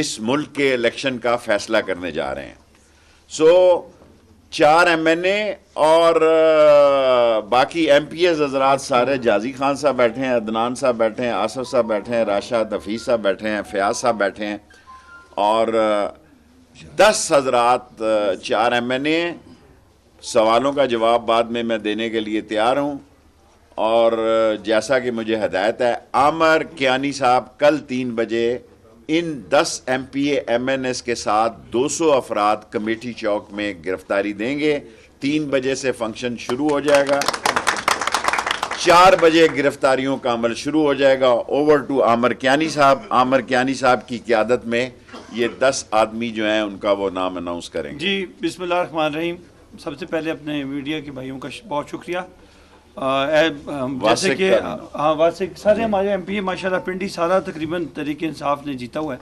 اس ملک کے الیکشن کا فیصلہ کرنے جا رہے ہیں. سو 4 MNA اور باقی MPs حضرات سارے، جازی خان صاحب بیٹھے ہیں، عدنان صاحب بیٹھے ہیں، آصف صاحب بیٹھے ہیں، راشد حفیظ صاحب بیٹھے ہیں، فیاض صاحب بیٹھے ہیں، اور 10 حضرات 4 MNA. سوالوں کا جواب بعد میں دینے کے لیے تیار ہوں. اور جیسا کہ مجھے ہدایت ہے، عامر کیانی صاحب کل 3 بجے ان 10 MPA MNS کے ساتھ 200 افراد کمیٹی چوک میں گرفتاری دیں گے. 3 بجے سے فنکشن شروع ہو جائے گا، 4 بجے گرفتاریوں کا عمل شروع ہو جائے گا. اوور ٹو عامر کیانی صاحب. عامر کیانی صاحب کی قیادت میں یہ 10 آدمی جو ہیں ان کا وہ نام اناؤنس کریں گے. جی بسم اللہ الرحمن الرحیم. سب سے پہلے اپنے میڈیا کے بھائیوں کا بہت شکریہ. جیسے کہ واسق سارے ہمارے MPA ماشاءاللہ پنڈی سارا تقریباً تحریک انصاف نے جیتا ہوا ہے،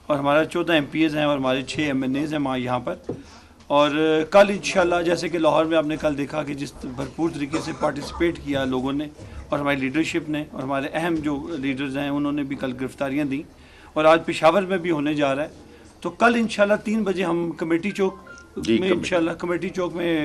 اور ہمارا 14 MPAs ہیں اور ہمارے 6 MNAs ہیں یہاں پر. اور کل انشاءاللہ جیسے کہ لاہور میں آپ نے کل دیکھا کہ جس بھرپور طریقے سے پارٹیسپیٹ کیا لوگوں نے اور ہماری لیڈرشپ نے، اور ہمارے اہم جو لیڈرز ہیں انہوں نے بھی کل گرفتاریاں دیں، اور آج پشاور میں بھی ہونے جا رہا ہے. تو کل انشاءاللہ 3 بجے ہم کمیٹی چوک میں انشاءاللہ کمیٹی چوک میں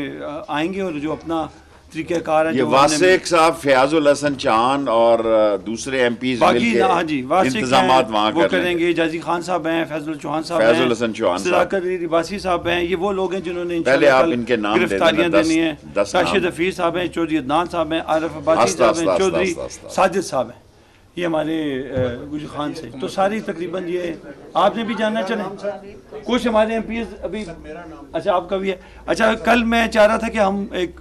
آئیں گے، اور جو اپنا طریقہ کار ہے یہ واسق صاحب، فیاض الحسن چاند اور دوسرے MPs باقی مل کے انتظامات وہاں وہ کریں گے. جازی خان صاحب ہیں، فیض الچوہان صاحب ہیں، فیض الحسن چوہان صاحب، صداقت عباسی صاحب ہیں. یہ وہ لوگ ہیں جنہوں نے پہلے آپ انشاءاللہ ان کے نام گرفتاریاں دینی ہیں. 10 راشد حفیظ صاحب ہیں، چودھری عدنان صاحب ہیں، عارف عباسی صاحب ہیں، چودھری ساجد صاحب ہیں، یہ ہمارے گجر خان سے. تو ساری تقریباً یہ آپ نے بھی جاننا چلیں کچھ ہمارے MPs ابھی. اچھا آپ کا بھی ہے. اچھا کل میں چاہ رہا تھا کہ ہم ایک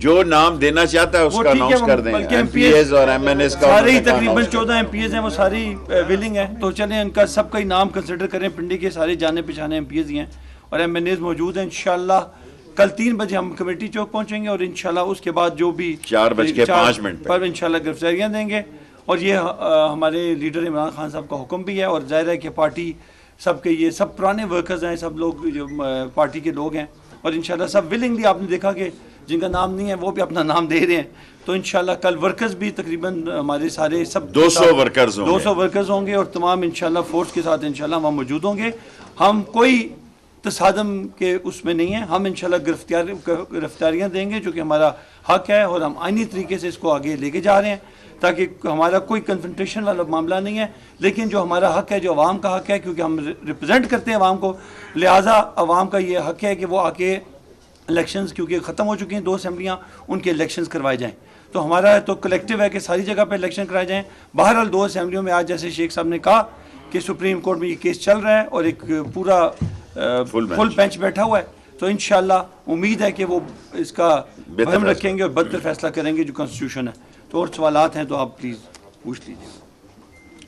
جو نام دینا چاہتا ہے اس کا اناؤنس کر دیں. MPAs اور MNAs کا سارے ہی تقریباً 14 MPAs ہیں، وہ ساری ولنگ ہیں. تو چلیں ان کا سب کا ہی نام کنسیڈر کریں. پنڈی کے سارے جانے پہچانے MPAs ہی ہیں اور MNAs موجود ہیں. انشاءاللہ کل 3 بجے ہم کمیٹی چوک پہنچیں گے، اور انشاءاللہ اس کے بعد جو بھی 4:05 پر انشاءاللہ گرفتاریاں دیں گے. اور یہ ہمارے لیڈر عمران خان صاحب کا حکم بھی ہے، اور ظاہر ہے کہ پارٹی سب کے یہ سب پرانے ورکرز ہیں، سب لوگ جو پارٹی کے لوگ ہیں، اور انشاءاللہ سب ولنگلی آپ نے دیکھا کہ جن کا نام نہیں ہے وہ بھی اپنا نام دے رہے ہیں. تو انشاءاللہ کل ورکرز بھی تقریباً ہمارے سارے سب 200 ورکرز ہوں گے، اور تمام انشاءاللہ فورس کے ساتھ انشاءاللہ وہاں موجود ہوں گے. ہم کوئی تصادم کے اس میں نہیں ہیں. ہم انشاءاللہ گرفتاریاں دیں گے جو کہ ہمارا حق ہے، اور ہم آئینی طریقے سے اس کو آگے لے کے جا رہے ہیں، تاکہ ہمارا کوئی کنفرنٹیشن والا معاملہ نہیں ہے، لیکن جو ہمارا حق ہے، جو عوام کا حق ہے، کیونکہ ہم ریپرزینٹ کرتے ہیں عوام کو، لہٰذا عوام کا یہ حق ہے کہ وہ آ کے الیکشنز، کیونکہ ختم ہو چکی ہیں 2 اسمبلیاں، ان کے الیکشنز کروائے جائیں. تو ہمارا تو کلیکٹیو ہے کہ ساری جگہ پہ الیکشن کرائے جائیں. بہرحال 2 اسمبلیوں میں آج جیسے شیخ صاحب نے کہا کہ سپریم کورٹ میں یہ کیس چل رہا ہے اور ایک پورا فل بینچ بیٹھا ہوا ہے. تو انشاءاللہ امید ہے کہ وہ اس کا فہم رکھیں گے اور بدتر فیصلہ کریں گے جو کنسٹیٹیوشن ہے. تو اور سوالات ہیں تو آپ پلیز پوچھ لیجیے.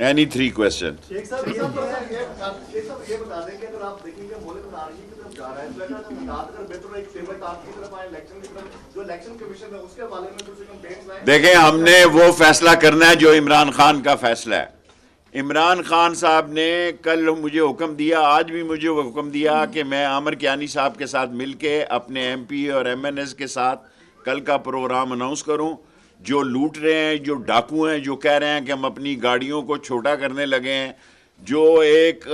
Any 3 questions? شیخ صاحب یہ بتا دیں کہ اگر آپ دیکھیں گے ملک تاریخی کی طرف جا رہا ہے تو اگر بہتر ایک فیور آپ کی طرف آئے الیکشن کی طرف، جو الیکشن کمیشن ہے اس کے حوالے میں کچھ کمپلینٹس آئے. دیکھیں ہم نے وہ فیصلہ کرنا ہے جو عمران خان کا فیصلہ ہے. عمران خان صاحب نے کل مجھے حکم دیا، آج بھی مجھے وہ حکم دیا کہ میں عامر کیانی صاحب کے ساتھ مل کے اپنے MP اور MNS کے ساتھ کل کا پروگرام اناؤنس کروں. جو لوٹ رہے ہیں، جو ڈاکو ہیں، جو کہہ رہے ہیں کہ ہم اپنی گاڑیوں کو چھوٹا کرنے لگے ہیں، جو ایک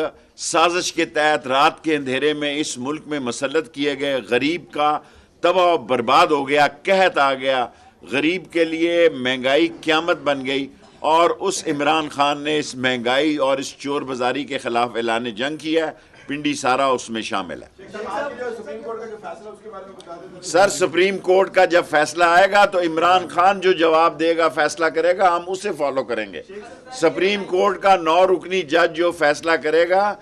سازش کے تحت رات کے اندھیرے میں اس ملک میں مسلط کیے گئے، غریب کا تباہ و برباد ہو گیا، قحط آ گیا، غریب کے لیے مہنگائی قیامت بن گئی. اور اس عمران خان نے اس مہنگائی اور اس چور بازاری کے خلاف اعلان جنگ کیا ہے. پنڈی سارا اس میں شامل ہے. سر سپریم کورٹ کا جب فیصلہ آئے گا تو عمران خان جو جواب دے گا، فیصلہ کرے گا، ہم اسے فالو کریں گے. سپریم کورٹ کا 9 رکنی جج جو فیصلہ کرے گا،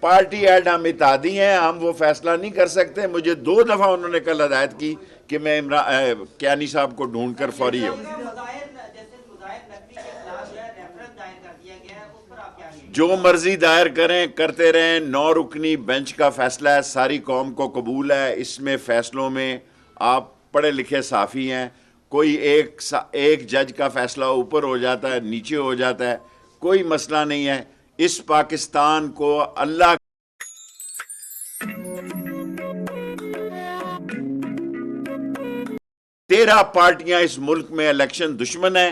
پارٹی ایڈ ہم اتحادی ہیں، ہم وہ فیصلہ نہیں کر سکتے. مجھے 2 دفعہ انہوں نے کل ہدایت کی کہ میں کیانی صاحب کو ڈھونڈ کر فوری ہوں. جو مرضی دائر کرتے رہیں. 9 رکنی بینچ کا فیصلہ ہے، ساری قوم کو قبول ہے. اس میں فیصلوں میں آپ پڑھے لکھے صحافی ہیں، کوئی ایک جج کا فیصلہ اوپر ہو جاتا ہے، نیچے ہو جاتا ہے، کوئی مسئلہ نہیں ہے. اس پاکستان کو اللہ 13 پارٹیاں اس ملک میں الیکشن دشمن ہیں.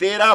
13